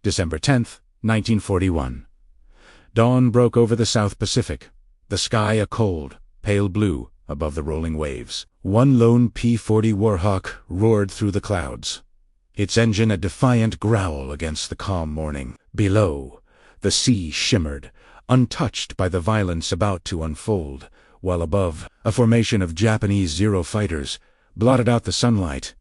December 10, 1941. Dawn broke over the South Pacific, the sky a cold, pale blue above the rolling waves. One lone P-40 Warhawk roared through the clouds, its engine a defiant growl against the calm morning. Below, the sea shimmered, untouched by the violence about to unfold, while above, a formation of Japanese Zero fighters blotted out the sunlight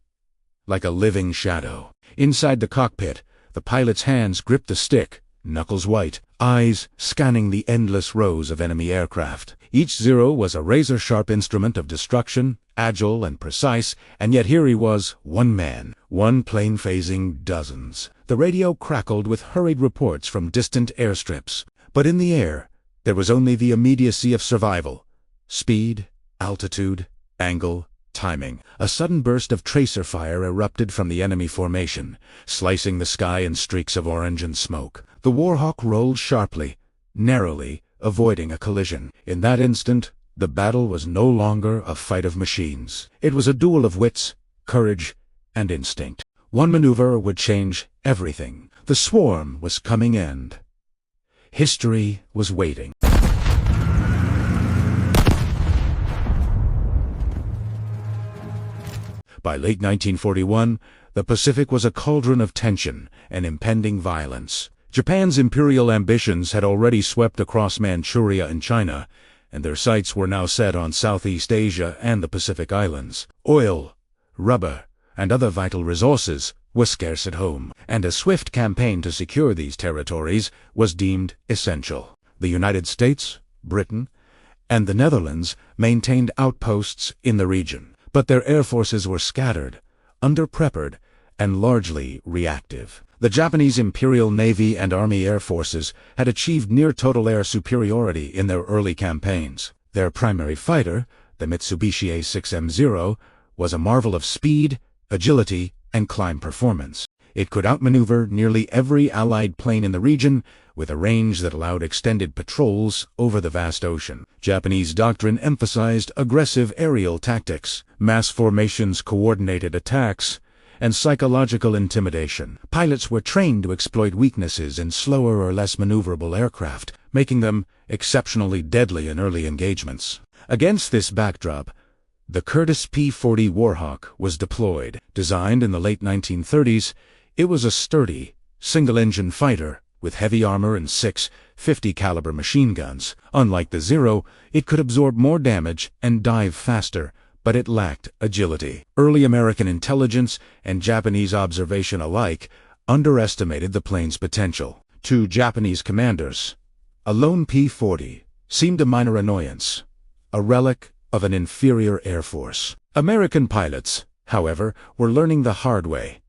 like a living shadow. Inside the cockpit, the pilot's hands gripped the stick, knuckles white, eyes scanning the endless rows of enemy aircraft. Each Zero was a razor-sharp instrument of destruction, agile and precise, and yet here he was, one man, one plane phasing dozens. The radio crackled with hurried reports from distant airstrips. But in the air, there was only the immediacy of survival. Speed, altitude, angle, timing. A sudden burst of tracer fire erupted from the enemy formation, slicing the sky in streaks of orange and smoke. The Warhawk rolled sharply, narrowly, avoiding a collision. In that instant, the battle was no longer a fight of machines. It was a duel of wits, courage, and instinct. One maneuver would change everything. The swarm was coming in. History was waiting. By late 1941, the Pacific was a cauldron of tension and impending violence. Japan's imperial ambitions had already swept across Manchuria and China, and their sights were now set on Southeast Asia and the Pacific Islands. Oil, rubber, and other vital resources were scarce at home, and a swift campaign to secure these territories was deemed essential. The United States, Britain, and the Netherlands maintained outposts in the region, but their air forces were scattered, under-preppered, and largely reactive. The Japanese Imperial Navy and Army Air Forces had achieved near-total air superiority in their early campaigns. Their primary fighter, the Mitsubishi A6M Zero, was a marvel of speed, agility, and climb performance. It could outmaneuver nearly every Allied plane in the region, with a range that allowed extended patrols over the vast ocean. Japanese doctrine emphasized aggressive aerial tactics, mass formations, coordinated attacks, and psychological intimidation. Pilots were trained to exploit weaknesses in slower or less maneuverable aircraft, making them exceptionally deadly in early engagements. Against this backdrop, the Curtiss P-40 Warhawk was deployed. Designed in the late 1930s, it was a sturdy, single-engine fighter with heavy armor and 6 .50-caliber machine guns. Unlike the Zero, it could absorb more damage and dive faster, but it lacked agility. Early American intelligence and Japanese observation alike underestimated the plane's potential. To Japanese commanders, a lone P-40 seemed a minor annoyance, a relic of an inferior air force. American pilots, however, were learning the hard way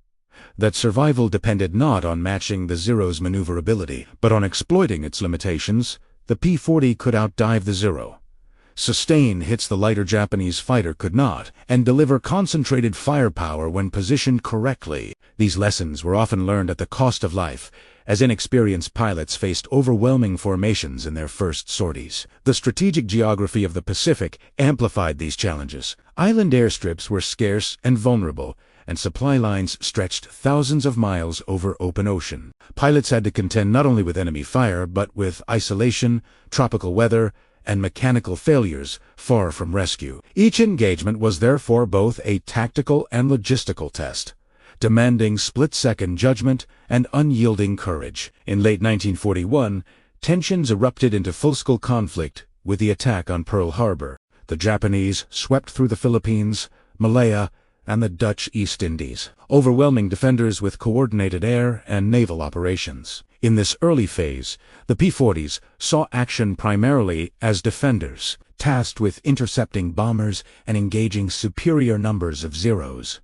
that survival depended not on matching the Zero's maneuverability, but on exploiting its limitations. The P-40 could outdive the Zero, sustain hits the lighter Japanese fighter could not, and deliver concentrated firepower when positioned correctly. These lessons were often learned at the cost of life, as inexperienced pilots faced overwhelming formations in their first sorties. The strategic geography of the Pacific amplified these challenges. Island airstrips were scarce and vulnerable, and supply lines stretched thousands of miles over open ocean. Pilots had to contend not only with enemy fire, but with isolation, tropical weather, and mechanical failures far from rescue. Each engagement was therefore both a tactical and logistical test, demanding split-second judgment and unyielding courage. In late 1941, tensions erupted into full-scale conflict with the attack on Pearl Harbor. The Japanese swept through the Philippines, Malaya, and the Dutch East Indies, overwhelming defenders with coordinated air and naval operations. In this early phase, the P-40s saw action primarily as defenders, tasked with intercepting bombers and engaging superior numbers of Zeros.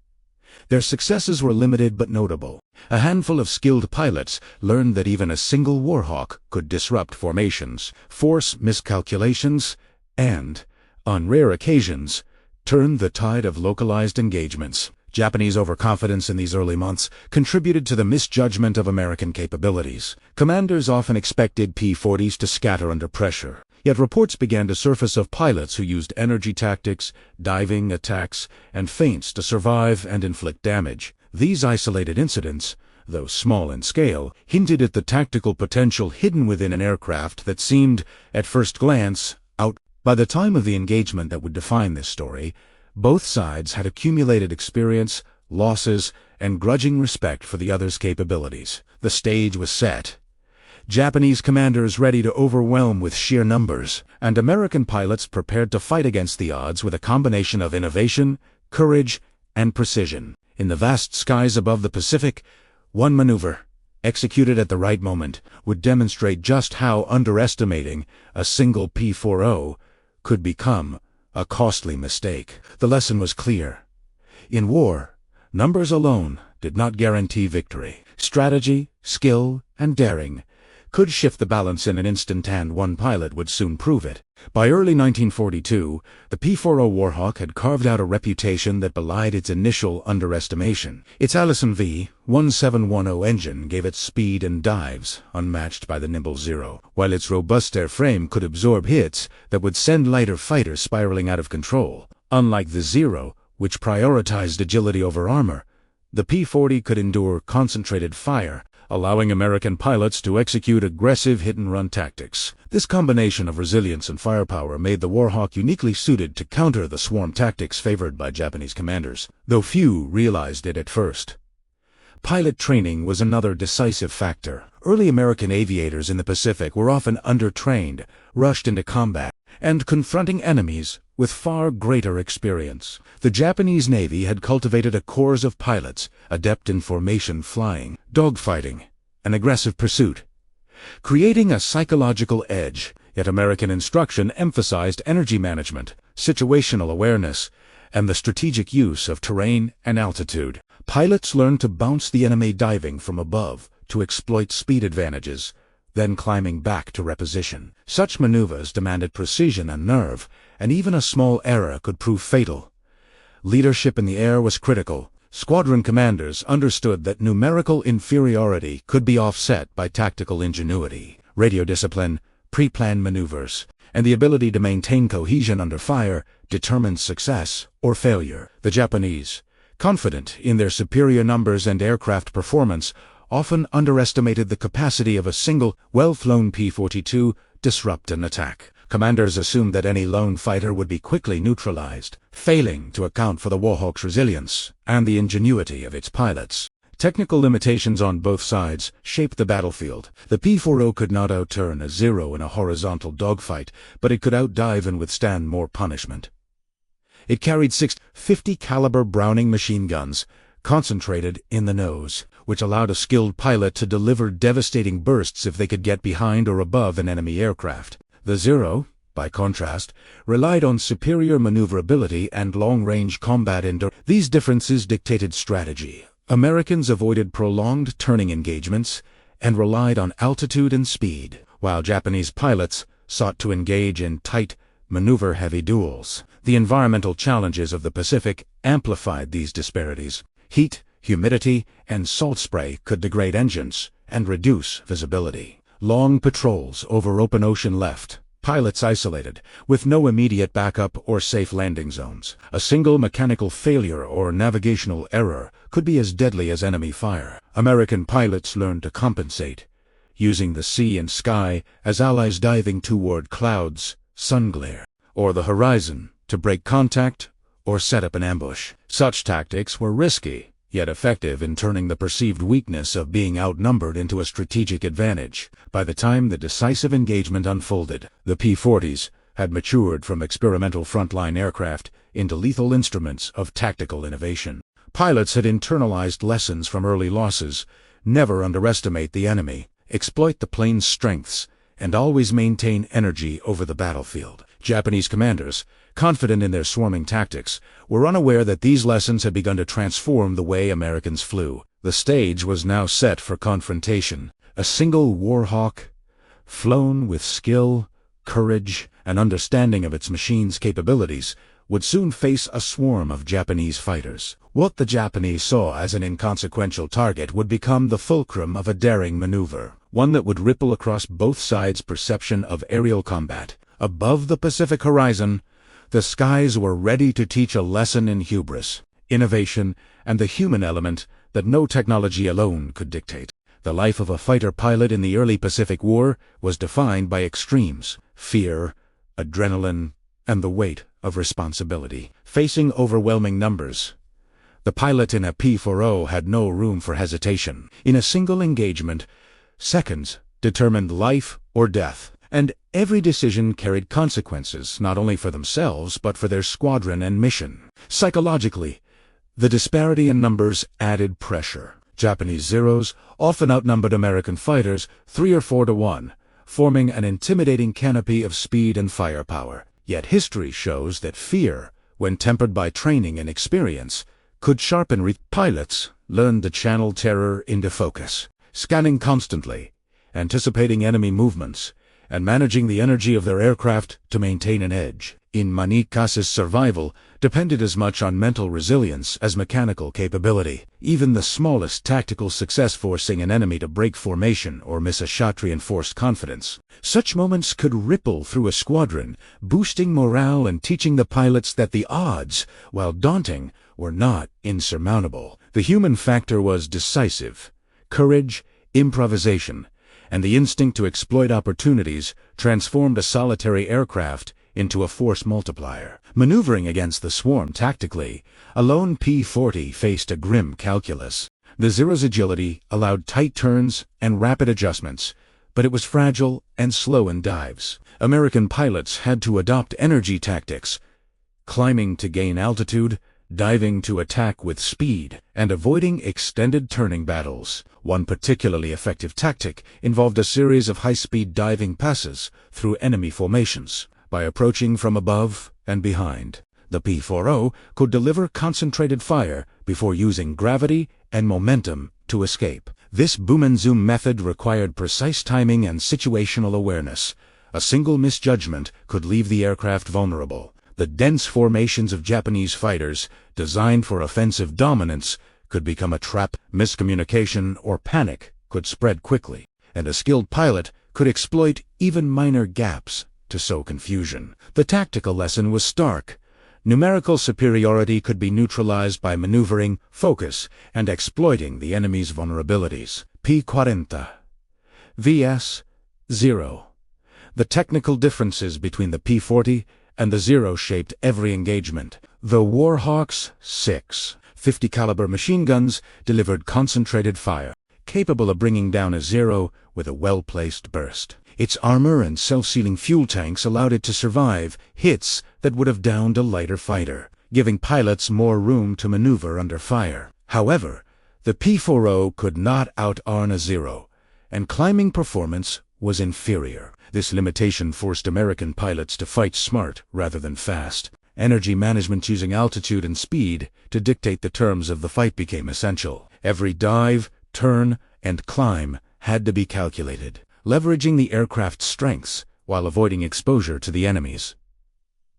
Their successes were limited but notable. A handful of skilled pilots learned that even a single Warhawk could disrupt formations, force miscalculations, and, on rare occasions, turn the tide of localized engagements. Japanese overconfidence in these early months contributed to the misjudgment of American capabilities. Commanders often expected P-40s to scatter under pressure. Yet reports began to surface of pilots who used energy tactics, diving attacks, and feints to survive and inflict damage. These isolated incidents, though small in scale, hinted at the tactical potential hidden within an aircraft that seemed, at first glance, out. By the time of the engagement that would define this story, both sides had accumulated experience, losses, and grudging respect for the other's capabilities. The stage was set. Japanese commanders ready to overwhelm with sheer numbers, and American pilots prepared to fight against the odds with a combination of innovation, courage, and precision. In the vast skies above the Pacific, one maneuver, executed at the right moment, would demonstrate just how underestimating a single P-40 could become a costly mistake. The lesson was clear. In war, numbers alone did not guarantee victory. Strategy, skill, and daring could shift the balance in an instant, and one pilot would soon prove it. By early 1942, the P-40 Warhawk had carved out a reputation that belied its initial underestimation. Its Allison V1710 engine gave it speed and dives unmatched by the nimble Zero, while its robust airframe could absorb hits that would send lighter fighters spiraling out of control. Unlike the Zero, which prioritized agility over armor, the P-40 could endure concentrated fire, allowing American pilots to execute aggressive hit-and-run tactics. This combination of resilience and firepower made the Warhawk uniquely suited to counter the swarm tactics favored by Japanese commanders, though few realized it at first. Pilot training was another decisive factor. Early American aviators in the Pacific were often undertrained, rushed into combat, and confronting enemies with far greater experience. The Japanese Navy had cultivated a corps of pilots, adept in formation flying, dogfighting, and aggressive pursuit, creating a psychological edge. Yet American instruction emphasized energy management, situational awareness, and the strategic use of terrain and altitude. Pilots learned to bounce the enemy diving from above to exploit speed advantages, then climbing back to reposition. Such maneuvers demanded precision and nerve, and even a small error could prove fatal. Leadership in the air was critical. Squadron commanders understood that numerical inferiority could be offset by tactical ingenuity, radio discipline, pre-planned maneuvers, and the ability to maintain cohesion under fire determined success or failure. The Japanese, confident in their superior numbers and aircraft performance, often underestimated the capacity of a single, well-flown P-40 to disrupt an attack. Commanders assumed that any lone fighter would be quickly neutralized, failing to account for the Warhawk's resilience and the ingenuity of its pilots. Technical limitations on both sides shaped the battlefield. The P-40 could not outturn a Zero in a horizontal dogfight, but it could outdive and withstand more punishment. It carried 6 50-caliber Browning machine guns, concentrated in the nose, which allowed a skilled pilot to deliver devastating bursts if they could get behind or above an enemy aircraft. The Zero, by contrast, relied on superior maneuverability and long-range combat endurance. These differences dictated strategy. Americans avoided prolonged turning engagements and relied on altitude and speed, while Japanese pilots sought to engage in tight, maneuver-heavy duels. The environmental challenges of the Pacific amplified these disparities. Heat, humidity, and salt spray could degrade engines and reduce visibility. Long patrols over open ocean left pilots isolated, with no immediate backup or safe landing zones. A single mechanical failure or navigational error could be as deadly as enemy fire. American pilots learned to compensate, using the sea and sky as allies diving toward clouds, sun glare, or the horizon to break contact or set up an ambush. Such tactics were risky, yet effective in turning the perceived weakness of being outnumbered into a strategic advantage. By the time the decisive engagement unfolded, the P-40s had matured from experimental frontline aircraft into lethal instruments of tactical innovation. Pilots had internalized lessons from early losses: never underestimate the enemy, exploit the plane's strengths, and always maintain energy over the battlefield. Japanese commanders, confident in their swarming tactics, were unaware that these lessons had begun to transform the way Americans flew. The stage was now set for confrontation. A single Warhawk, flown with skill, courage, and understanding of its machine's capabilities, would soon face a swarm of Japanese fighters. What the Japanese saw as an inconsequential target would become the fulcrum of a daring maneuver, one that would ripple across both sides' perception of aerial combat. Above the Pacific horizon, the skies were ready to teach a lesson in hubris, innovation, and the human element that no technology alone could dictate. The life of a fighter pilot in the early Pacific War was defined by extremes: fear, adrenaline, and the weight of responsibility. Facing overwhelming numbers, the pilot in a P-40 had no room for hesitation. In a single engagement, seconds determined life or death, and every decision carried consequences not only for themselves but for their squadron and mission. Psychologically, the disparity in numbers added pressure. Japanese Zeros often outnumbered American fighters 3 or 4 to 1, forming an intimidating canopy of speed and firepower. Yet history shows that fear, when tempered by training and experience, could sharpen. Pilots learned to channel terror into focus, scanning constantly, anticipating enemy movements, and managing the energy of their aircraft to maintain an edge. In many cases, survival depended as much on mental resilience as mechanical capability. Even the smallest tactical success forcing an enemy to break formation or miss a shot reinforced confidence. Such moments could ripple through a squadron, boosting morale and teaching the pilots that the odds, while daunting, were not insurmountable. The human factor was decisive. Courage, improvisation, and the instinct to exploit opportunities transformed a solitary aircraft into a force multiplier. Maneuvering against the swarm tactically, a lone P-40 faced a grim calculus. The Zero's agility allowed tight turns and rapid adjustments, but it was fragile and slow in dives. American pilots had to adopt energy tactics, climbing to gain altitude, diving to attack with speed, and avoiding extended turning battles. One particularly effective tactic involved a series of high-speed diving passes through enemy formations. By approaching from above and behind, the P-40 could deliver concentrated fire before using gravity and momentum to escape. This boom-and-zoom method required precise timing and situational awareness. A single misjudgment could leave the aircraft vulnerable. The dense formations of Japanese fighters, designed for offensive dominance, could become a trap. Miscommunication or panic could spread quickly, and a skilled pilot could exploit even minor gaps to sow confusion. The tactical lesson was stark. Numerical superiority could be neutralized by maneuvering, focus, and exploiting the enemy's vulnerabilities. P-40 vs. Zero. The technical differences between the P-40 and the Zero shaped every engagement. The Warhawk's 6.50 caliber machine guns delivered concentrated fire, capable of bringing down a Zero with a well-placed burst. Its armor and self-sealing fuel tanks allowed it to survive hits that would have downed a lighter fighter, giving pilots more room to maneuver under fire. However, the P-40 could not out-arm a Zero, and climbing performance was inferior. This limitation forced American pilots to fight smart rather than fast. Energy management using altitude and speed to dictate the terms of the fight became essential. Every dive, turn, and climb had to be calculated, leveraging the aircraft's strengths while avoiding exposure to the enemies.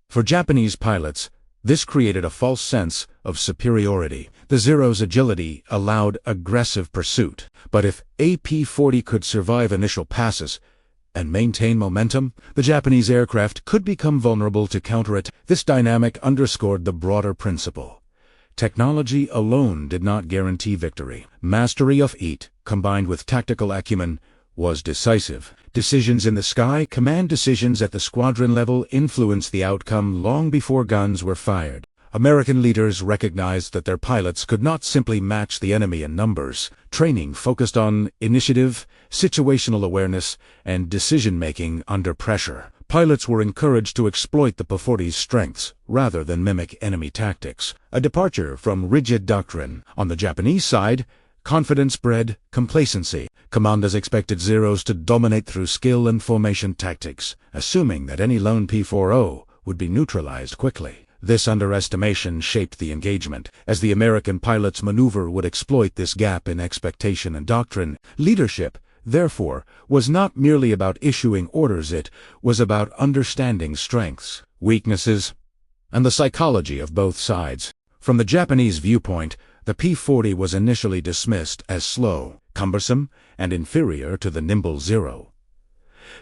For Japanese pilots, this created a false sense of superiority. The Zero's agility allowed aggressive pursuit, but if a P-40 could survive initial passes and maintain momentum, the Japanese aircraft could become vulnerable to counterattack. This dynamic underscored the broader principle. Technology alone did not guarantee victory. Mastery of each, combined with tactical acumen, was decisive. Decisions in the sky, command decisions at the squadron level influenced the outcome long before guns were fired. American leaders recognized that their pilots could not simply match the enemy in numbers. Training focused on initiative, situational awareness, and decision-making under pressure. Pilots were encouraged to exploit the P-40's strengths rather than mimic enemy tactics, a departure from rigid doctrine. On the Japanese side, confidence bred complacency. Commanders expected Zeros to dominate through skill and formation tactics, assuming that any lone P-40 would be neutralized quickly. This underestimation shaped the engagement, as the American pilots' maneuver would exploit this gap in expectation and doctrine. Leadership, therefore, was not merely about issuing orders, it was about understanding strengths, weaknesses, and the psychology of both sides. From the Japanese viewpoint, the P-40 was initially dismissed as slow, cumbersome, and inferior to the nimble Zero.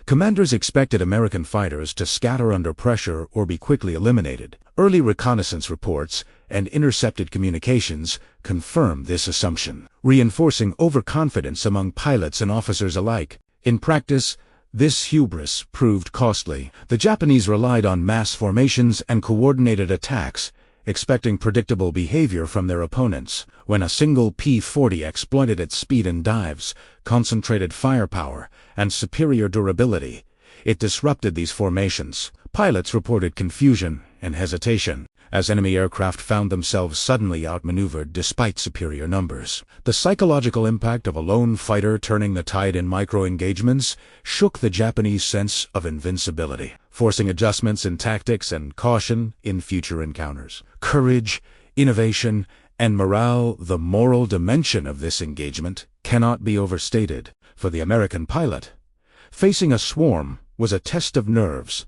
Commanders expected American fighters to scatter under pressure or be quickly eliminated. Early reconnaissance reports and intercepted communications confirmed this assumption, reinforcing overconfidence among pilots and officers alike. In practice, this hubris proved costly. The Japanese relied on mass formations and coordinated attacks, expecting predictable behavior from their opponents. When a single P-40 exploited its speed and dives, concentrated firepower, and superior durability, it disrupted these formations. Pilots reported confusion and hesitation as enemy aircraft found themselves suddenly outmaneuvered despite superior numbers. The psychological impact of a lone fighter turning the tide in micro-engagements shook the Japanese sense of invincibility, forcing adjustments in tactics and caution in future encounters. Courage, innovation, and morale, the moral dimension of this engagement, cannot be overstated. For the American pilot, facing a swarm was a test of nerves,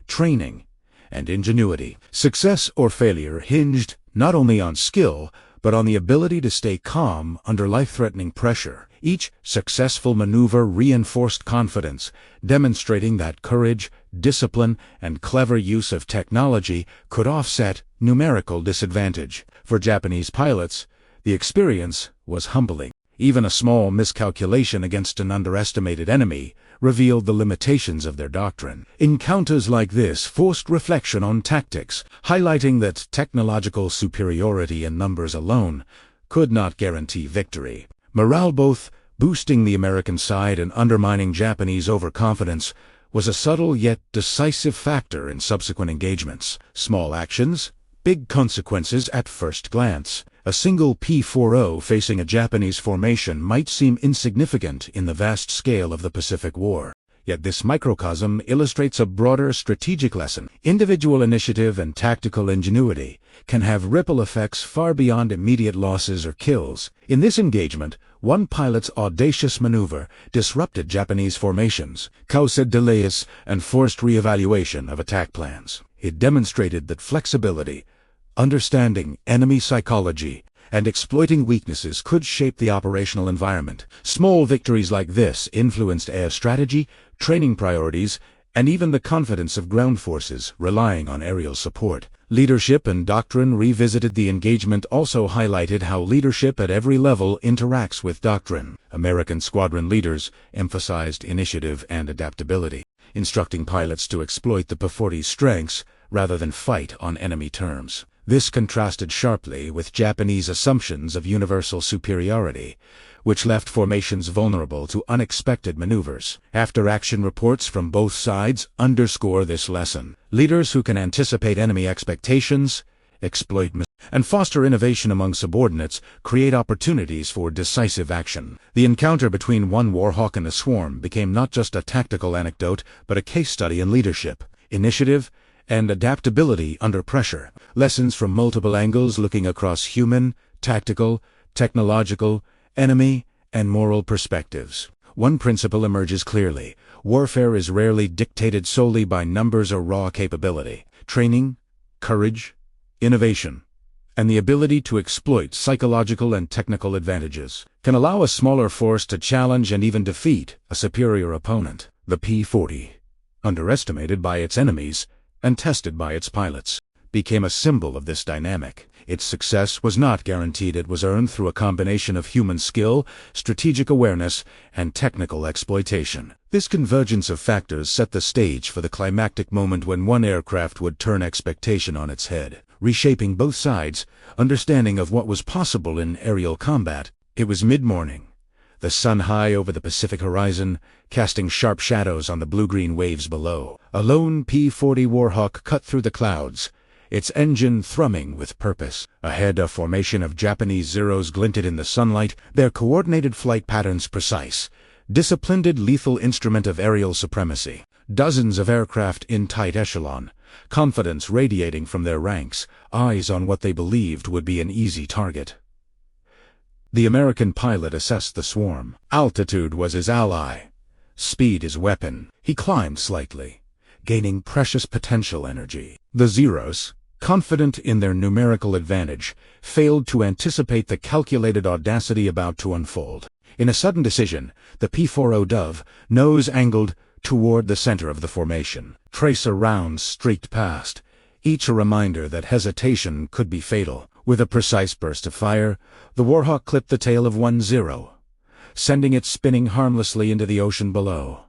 training, and ingenuity. Success or failure hinged not only on skill, but on the ability to stay calm under life-threatening pressure. Each successful maneuver reinforced confidence, demonstrating that courage, discipline, and clever use of technology could offset numerical disadvantage. For Japanese pilots, the experience was humbling. Even a small miscalculation against an underestimated enemy revealed the limitations of their doctrine. Encounters like this forced reflection on tactics, highlighting that technological superiority in numbers alone could not guarantee victory. Morale, both boosting the American side and undermining Japanese overconfidence, was a subtle yet decisive factor in subsequent engagements. Small actions, big consequences at first glance. A single P-40 facing a Japanese formation might seem insignificant in the vast scale of the Pacific War. Yet this microcosm illustrates a broader strategic lesson. Individual initiative and tactical ingenuity can have ripple effects far beyond immediate losses or kills. In this engagement, one pilot's audacious maneuver disrupted Japanese formations, caused delays, and forced re-evaluation of attack plans. It demonstrated that flexibility, understanding enemy psychology, and exploiting weaknesses could shape the operational environment. Small victories like this influenced air strategy, training priorities, and even the confidence of ground forces relying on aerial support. Leadership and doctrine revisited. The engagement also highlighted how leadership at every level interacts with doctrine. American squadron leaders emphasized initiative and adaptability, instructing pilots to exploit the P-40's strengths rather than fight on enemy terms. This contrasted sharply with Japanese assumptions of universal superiority, which left formations vulnerable to unexpected maneuvers. After-action reports from both sides underscore this lesson. Leaders who can anticipate enemy expectations, exploit and foster innovation among subordinates create opportunities for decisive action. The encounter between one Warhawk and a swarm became not just a tactical anecdote, but a case study in leadership, initiative, and adaptability under pressure. Lessons from multiple angles looking across human, tactical, technological, enemy, and moral perspectives. One principle emerges clearly. Warfare is rarely dictated solely by numbers or raw capability. Training, courage, innovation, and the ability to exploit psychological and technical advantages can allow a smaller force to challenge and even defeat a superior opponent. The P-40, underestimated by its enemies and tested by its pilots, became a symbol of this dynamic. Its success was not guaranteed. It was earned through a combination of human skill, strategic awareness, and technical exploitation. This convergence of factors set the stage for the climactic moment when one aircraft would turn expectation on its head, reshaping both sides' understanding of what was possible in aerial combat. It was mid-morning, the sun high over the Pacific horizon, casting sharp shadows on the blue-green waves below. A lone P-40 Warhawk cut through the clouds, its engine thrumming with purpose. Ahead, a formation of Japanese Zeros glinted in the sunlight, their coordinated flight patterns precise, disciplined lethal instrument of aerial supremacy. Dozens of aircraft in tight echelon, confidence radiating from their ranks, eyes on what they believed would be an easy target. The American pilot assessed the swarm. Altitude was his ally, speed his weapon. He climbed slightly, gaining precious potential energy. The Zeros, confident in their numerical advantage, failed to anticipate the calculated audacity about to unfold. In a sudden decision, the P-40 Dove, nose angled, toward the center of the formation. Tracer rounds streaked past, each a reminder that hesitation could be fatal. With a precise burst of fire, the Warhawk clipped the tail of one Zero, sending it spinning harmlessly into the ocean below.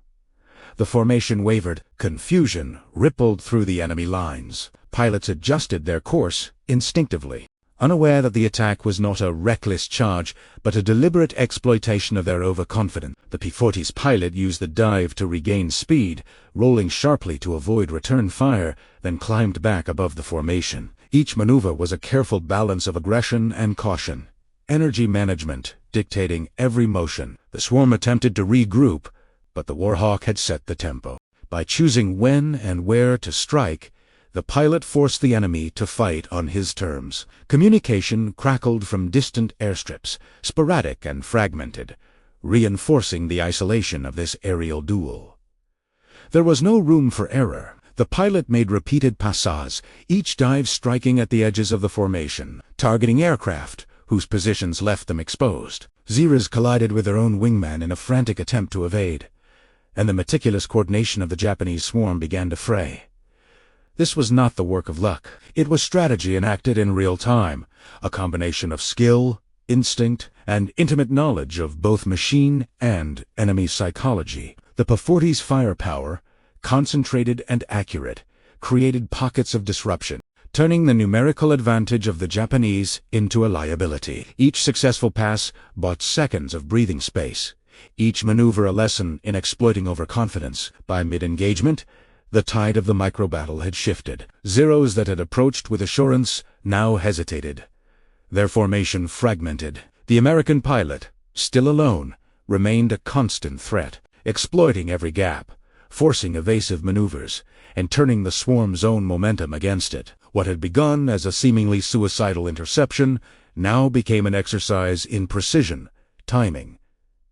The formation wavered. Confusion rippled through the enemy lines. Pilots adjusted their course instinctively, unaware that the attack was not a reckless charge, but a deliberate exploitation of their overconfidence. The P-40's pilot used the dive to regain speed, rolling sharply to avoid return fire, then climbed back above the formation. Each maneuver was a careful balance of aggression and caution, energy management dictating every motion. The swarm attempted to regroup, but the Warhawk had set the tempo. By choosing when and where to strike, the pilot forced the enemy to fight on his terms. Communication crackled from distant airstrips, sporadic and fragmented, reinforcing the isolation of this aerial duel. There was no room for error. The pilot made repeated passages, each dive striking at the edges of the formation, targeting aircraft whose positions left them exposed. Zeros collided with their own wingman in a frantic attempt to evade, and the meticulous coordination of the Japanese swarm began to fray. This was not the work of luck. It was strategy enacted in real time, a combination of skill, instinct, and intimate knowledge of both machine and enemy psychology. The P-40's firepower, concentrated and accurate, created pockets of disruption, turning the numerical advantage of the Japanese into a liability. Each successful pass bought seconds of breathing space, each maneuver a lesson in exploiting overconfidence. By mid-engagement, the tide of the micro-battle had shifted. Zeros that had approached with assurance now hesitated, their formation fragmented. The American pilot, still alone, remained a constant threat, exploiting every gap, forcing evasive maneuvers, and turning the swarm's own momentum against it. What had begun as a seemingly suicidal interception now became an exercise in precision, timing,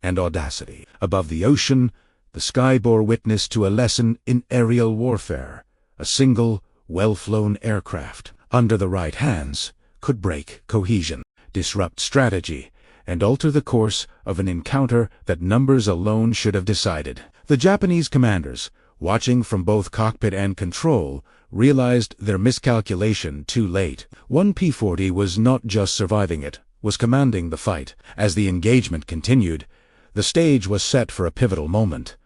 and audacity. Above the ocean, the sky bore witness to a lesson in aerial warfare. A single, well-flown aircraft, under the right hands, could break cohesion, disrupt strategy, and alter the course of an encounter that numbers alone should have decided. The Japanese commanders, watching from both cockpit and control, realized their miscalculation too late. One P-40 was not just surviving, it was commanding the fight. As the engagement continued, the stage was set for a pivotal moment,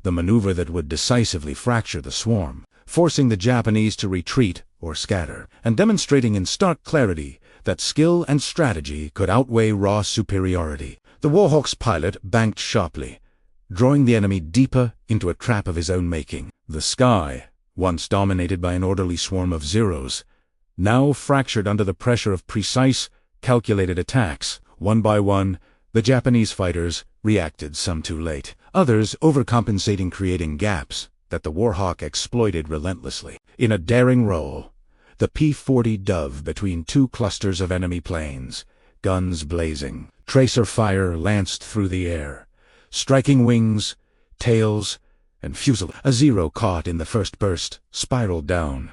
the maneuver that would decisively fracture the swarm, forcing the Japanese to retreat or scatter, and demonstrating in stark clarity that skill and strategy could outweigh raw superiority. The Warhawk's pilot banked sharply, drawing the enemy deeper into a trap of his own making. The sky, once dominated by an orderly swarm of Zeros, now fractured under the pressure of precise, calculated attacks. One by one, the Japanese fighters reacted, some too late, others overcompensating, creating gaps that the Warhawk exploited relentlessly. In a daring roll, the P-40 dove between two clusters of enemy planes, guns blazing. Tracer fire lanced through the air, striking wings, tails, and fuselage. A Zero caught in the first burst spiraled down,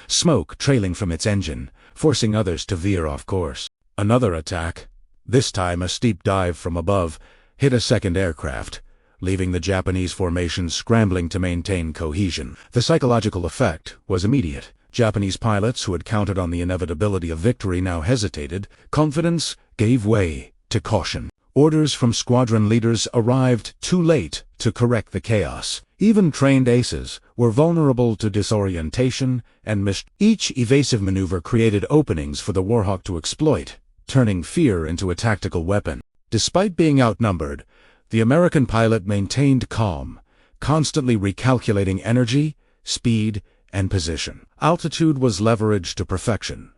smoke trailing from its engine, forcing others to veer off course. Another attack, this time a steep dive from above, hit a second aircraft, leaving the Japanese formation scrambling to maintain cohesion. The psychological effect was immediate. Japanese pilots who had counted on the inevitability of victory now hesitated. Confidence gave way to caution. Orders from squadron leaders arrived too late to correct the chaos. Even trained aces were vulnerable to disorientation and missed. Each evasive maneuver created openings for the Warhawk to exploit, turning fear into a tactical weapon. Despite being outnumbered, the American pilot maintained calm, constantly recalculating energy, speed, and position. Altitude was leveraged to perfection,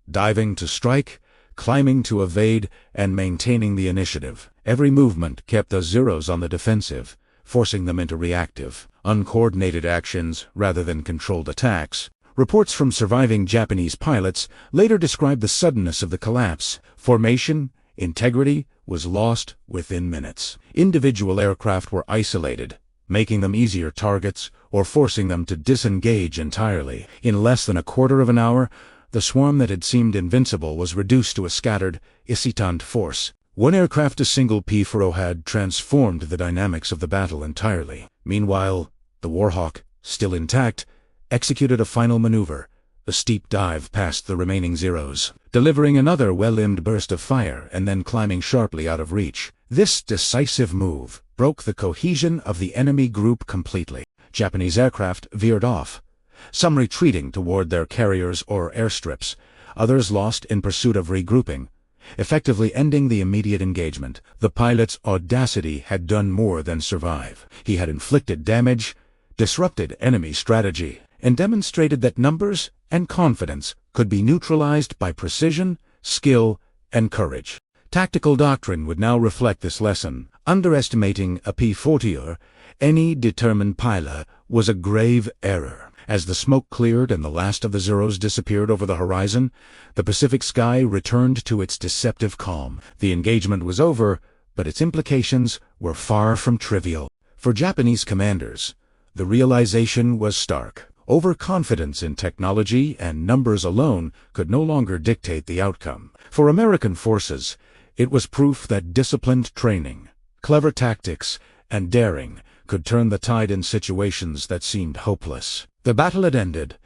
diving to strike, climbing to evade, and maintaining the initiative. Every movement kept the Zeros on the defensive, forcing them into reactive, uncoordinated actions rather than controlled attacks. Reports from surviving Japanese pilots later described the suddenness of the collapse. Formation, integrity was lost within minutes. Individual aircraft were isolated, making them easier targets or forcing them to disengage entirely. In less than a quarter of an hour, the swarm that had seemed invincible was reduced to a scattered, hesitant force. One aircraft, a single P-40, had transformed the dynamics of the battle entirely. Meanwhile, the Warhawk, still intact, executed a final maneuver, a steep dive past the remaining Zeros, delivering another well-aimed burst of fire and then climbing sharply out of reach. This decisive move broke the cohesion of the enemy group completely. Japanese aircraft veered off, some retreating toward their carriers or airstrips, others lost in pursuit of regrouping, effectively ending the immediate engagement. The pilot's audacity had done more than survive. He had inflicted damage, disrupted enemy strategy, and demonstrated that numbers and confidence could be neutralized by precision, skill, and courage. Tactical doctrine would now reflect this lesson. Underestimating a P-40 or any determined pilot was a grave error. As the smoke cleared and the last of the Zeros disappeared over the horizon, the Pacific sky returned to its deceptive calm. The engagement was over, but its implications were far from trivial. For Japanese commanders, the realization was stark. Overconfidence in technology and numbers alone could no longer dictate the outcome. For American forces, it was proof that disciplined training, clever tactics, and daring could turn the tide in situations that seemed hopeless. The battle had ended,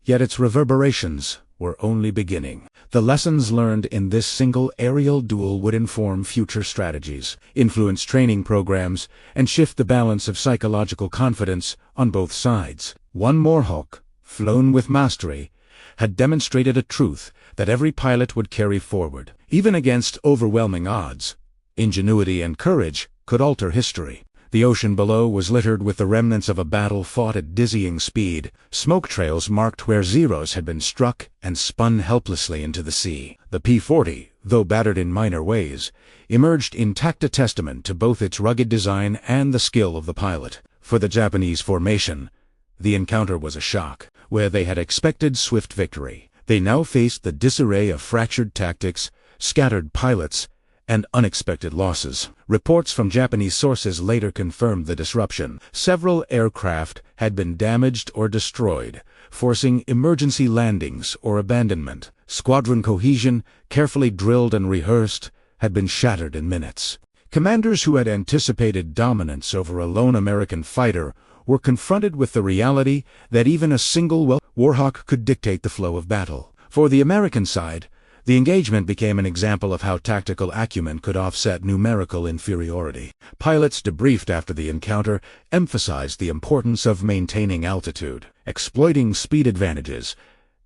yet its reverberations were only beginning. The lessons learned in this single aerial duel would inform future strategies, influence training programs, and shift the balance of psychological confidence on both sides. One Warhawk, flown with mastery, had demonstrated a truth that every pilot would carry forward. Even against overwhelming odds, ingenuity and courage could alter history. The ocean below was littered with the remnants of a battle fought at dizzying speed. Smoke trails marked where Zeros had been struck and spun helplessly into the sea. The P-40, though battered in minor ways, emerged intact, a testament to both its rugged design and the skill of the pilot. For the Japanese formation, the encounter was a shock. Where they had expected swift victory, they now faced the disarray of fractured tactics, scattered pilots, and unexpected losses. Reports from Japanese sources later confirmed the disruption. Several aircraft had been damaged or destroyed, forcing emergency landings or abandonment. Squadron cohesion, carefully drilled and rehearsed, had been shattered in minutes. Commanders who had anticipated dominance over a lone American fighter were confronted with the reality that even a single Warhawk could dictate the flow of battle. For the American side, the engagement became an example of how tactical acumen could offset numerical inferiority. Pilots debriefed after the encounter emphasized the importance of maintaining altitude, exploiting speed advantages,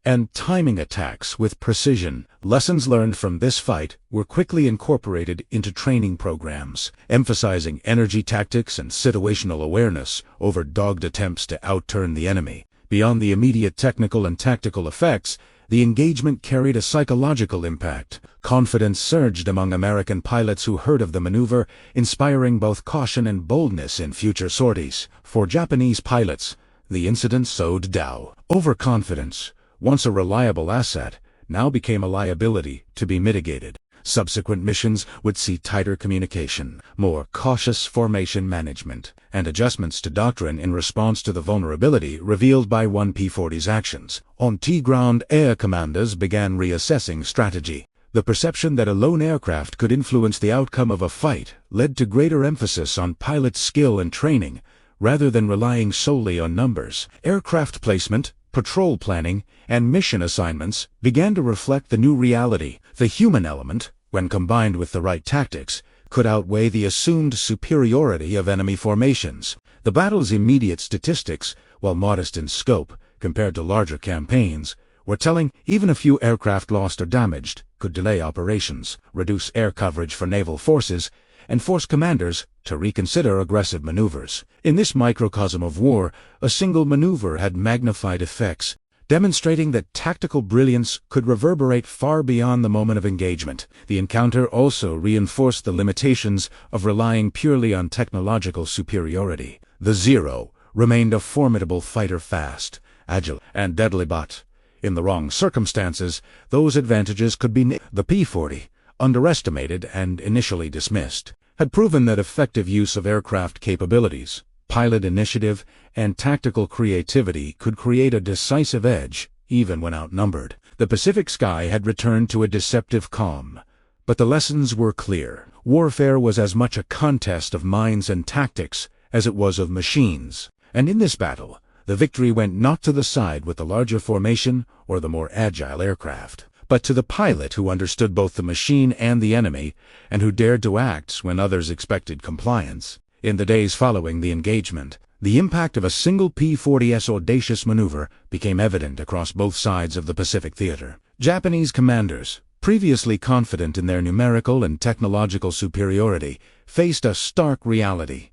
and timing attacks with precision. Lessons learned from this fight were quickly incorporated into training programs, emphasizing energy tactics and situational awareness over dogged attempts to outturn the enemy. Beyond the immediate technical and tactical effects, the engagement carried a psychological impact. Confidence surged among American pilots who heard of the maneuver, inspiring both caution and boldness in future sorties. For Japanese pilots, the incident sowed doubt. Overconfidence, once a reliable asset, now became a liability to be mitigated. Subsequent missions would see tighter communication, more cautious formation management, and adjustments to doctrine in response to the vulnerability revealed by one P-40's actions. On-ground air commanders began reassessing strategy. The perception that a lone aircraft could influence the outcome of a fight led to greater emphasis on pilot skill and training, rather than relying solely on numbers. Aircraft placement, patrol planning, and mission assignments began to reflect the new reality. The human element, when combined with the right tactics, could outweigh the assumed superiority of enemy formations. The battle's immediate statistics, while modest in scope compared to larger campaigns, were telling. Even a few aircraft lost or damaged could delay operations, reduce air coverage for naval forces, and force commanders to reconsider aggressive maneuvers. In this microcosm of war, a single maneuver had magnified effects, demonstrating that tactical brilliance could reverberate far beyond the moment of engagement. The encounter also reinforced the limitations of relying purely on technological superiority. The Zero remained a formidable fighter, fast, agile, and deadly, but in the wrong circumstances, those advantages could be The P-40, underestimated and initially dismissed, had proven that effective use of aircraft capabilities, pilot initiative, and tactical creativity could create a decisive edge, even when outnumbered. The Pacific sky had returned to a deceptive calm, but the lessons were clear. Warfare was as much a contest of minds and tactics as it was of machines. And in this battle, the victory went not to the side with the larger formation or the more agile aircraft, but to the pilot who understood both the machine and the enemy, and who dared to act when others expected compliance. In the days following the engagement, the impact of a single P-40's audacious maneuver became evident across both sides of the Pacific theater. Japanese commanders, previously confident in their numerical and technological superiority, faced a stark reality.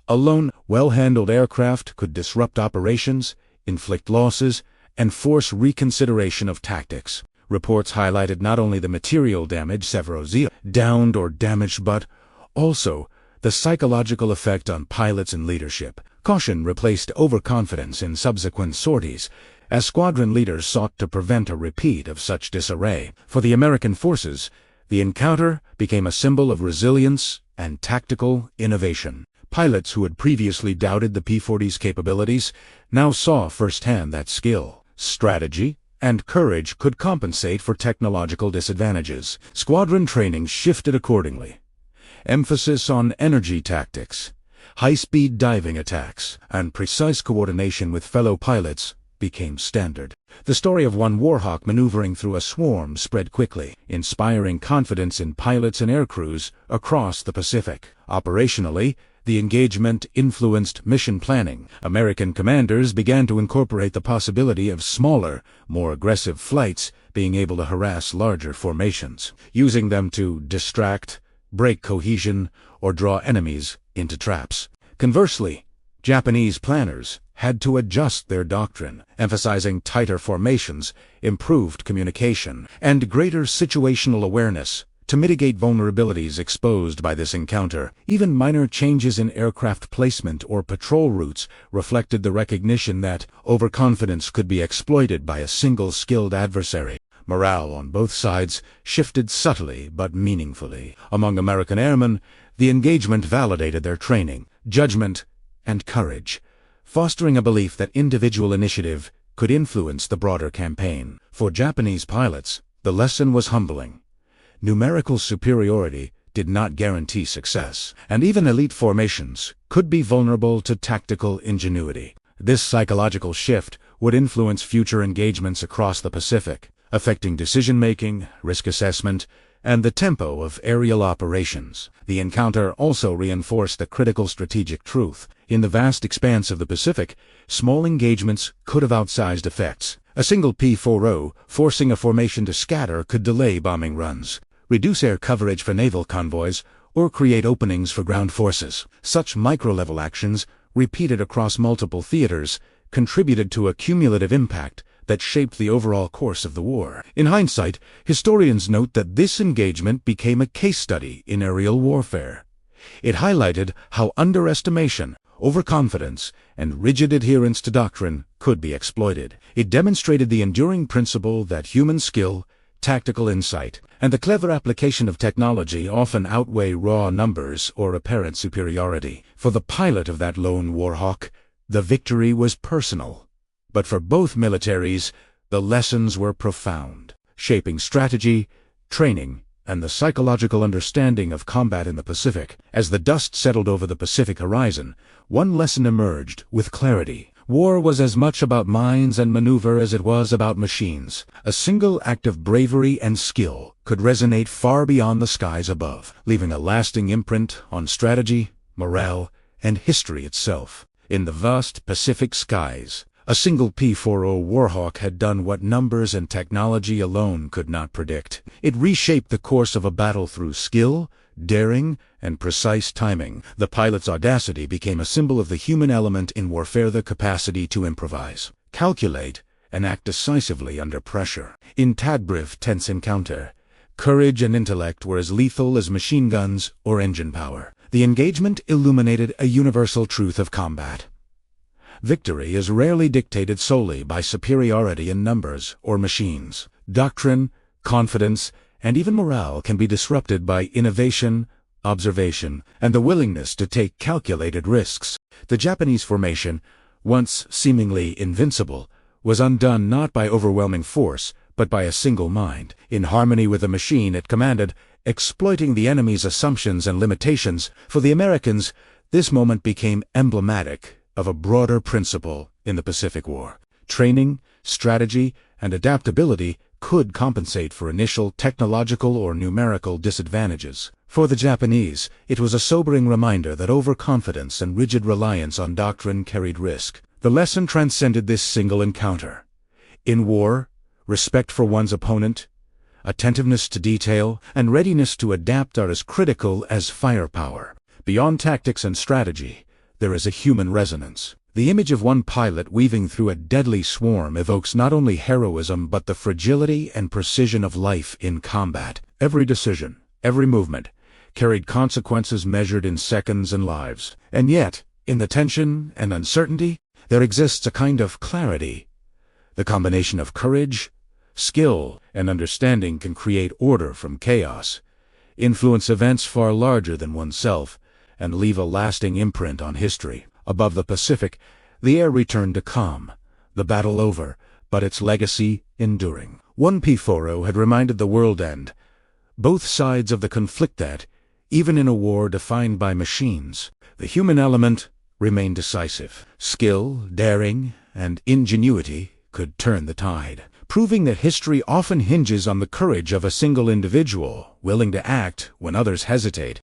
A lone, well-handled aircraft could disrupt operations, inflict losses, and force reconsideration of tactics. Reports highlighted not only the material damage several downed or damaged, but also the psychological effect on pilots and leadership. Caution replaced overconfidence in subsequent sorties, as squadron leaders sought to prevent a repeat of such disarray. For the American forces, the encounter became a symbol of resilience and tactical innovation. Pilots who had previously doubted the P-40's capabilities now saw firsthand that skill, strategy, and courage could compensate for technological disadvantages. Squadron training shifted accordingly. Emphasis on energy tactics, high-speed diving attacks, and precise coordination with fellow pilots became standard. The story of one Warhawk maneuvering through a swarm spread quickly, inspiring confidence in pilots and aircrews across the Pacific. Operationally, the engagement influenced mission planning. American commanders began to incorporate the possibility of smaller, more aggressive flights being able to harass larger formations, using them to distract, break cohesion, or draw enemies into traps. Conversely, Japanese planners had to adjust their doctrine, emphasizing tighter formations, improved communication, and greater situational awareness to mitigate vulnerabilities exposed by this encounter. Even minor changes in aircraft placement or patrol routes reflected the recognition that overconfidence could be exploited by a single skilled adversary. Morale on both sides shifted subtly but meaningfully. Among American airmen, the engagement validated their training, judgment, and courage, fostering a belief that individual initiative could influence the broader campaign. For Japanese pilots, the lesson was humbling. Numerical superiority did not guarantee success, and even elite formations could be vulnerable to tactical ingenuity. This psychological shift would influence future engagements across the Pacific, affecting decision-making, risk assessment, and the tempo of aerial operations. The encounter also reinforced a critical strategic truth. In the vast expanse of the Pacific, small engagements could have outsized effects. A single P-40 forcing a formation to scatter could delay bombing runs, reduce air coverage for naval convoys, or create openings for ground forces. Such micro-level actions, repeated across multiple theaters, contributed to a cumulative impact that shaped the overall course of the war. In hindsight, historians note that this engagement became a case study in aerial warfare. It highlighted how underestimation, overconfidence, and rigid adherence to doctrine could be exploited. It demonstrated the enduring principle that human skill, tactical insight, and the clever application of technology often outweigh raw numbers or apparent superiority. For the pilot of that lone Warhawk, the victory was personal. But for both militaries, the lessons were profound, shaping strategy, training, and the psychological understanding of combat in the Pacific. As the dust settled over the Pacific horizon, one lesson emerged with clarity. War was as much about minds and maneuver as it was about machines. A single act of bravery and skill could resonate far beyond the skies above, leaving a lasting imprint on strategy, morale, and history itself. In the vast Pacific skies, a single P-40 Warhawk had done what numbers and technology alone could not predict. It reshaped the course of a battle through skill, daring, and precise timing. The pilot's audacity became a symbol of the human element in warfare, the capacity to improvise, calculate, and act decisively under pressure. In that brief, tense encounter, courage and intellect were as lethal as machine guns or engine power. The engagement illuminated a universal truth of combat. Victory is rarely dictated solely by superiority in numbers or machines. Doctrine, confidence, and even morale can be disrupted by innovation, observation, and the willingness to take calculated risks. The Japanese formation, once seemingly invincible, was undone not by overwhelming force, but by a single mind, in harmony with the machine it commanded, exploiting the enemy's assumptions and limitations. For the Americans, this moment became emblematic of a broader principle in the Pacific War. Training, strategy, and adaptability could compensate for initial technological or numerical disadvantages. For the Japanese, it was a sobering reminder that overconfidence and rigid reliance on doctrine carried risk. The lesson transcended this single encounter. In war, respect for one's opponent, attentiveness to detail, and readiness to adapt are as critical as firepower. Beyond tactics and strategy, there is a human resonance. The image of one pilot weaving through a deadly swarm evokes not only heroism but the fragility and precision of life in combat. Every decision, every movement, carried consequences measured in seconds and lives. And yet, in the tension and uncertainty, there exists a kind of clarity. The combination of courage, skill, and understanding can create order from chaos, influence events far larger than oneself, and leave a lasting imprint on history. Above the Pacific, the air returned to calm, the battle over, but its legacy enduring. One P-40 had reminded the world and both sides of the conflict that, even in a war defined by machines, the human element remained decisive. Skill, daring, and ingenuity could turn the tide, proving that history often hinges on the courage of a single individual, willing to act when others hesitate.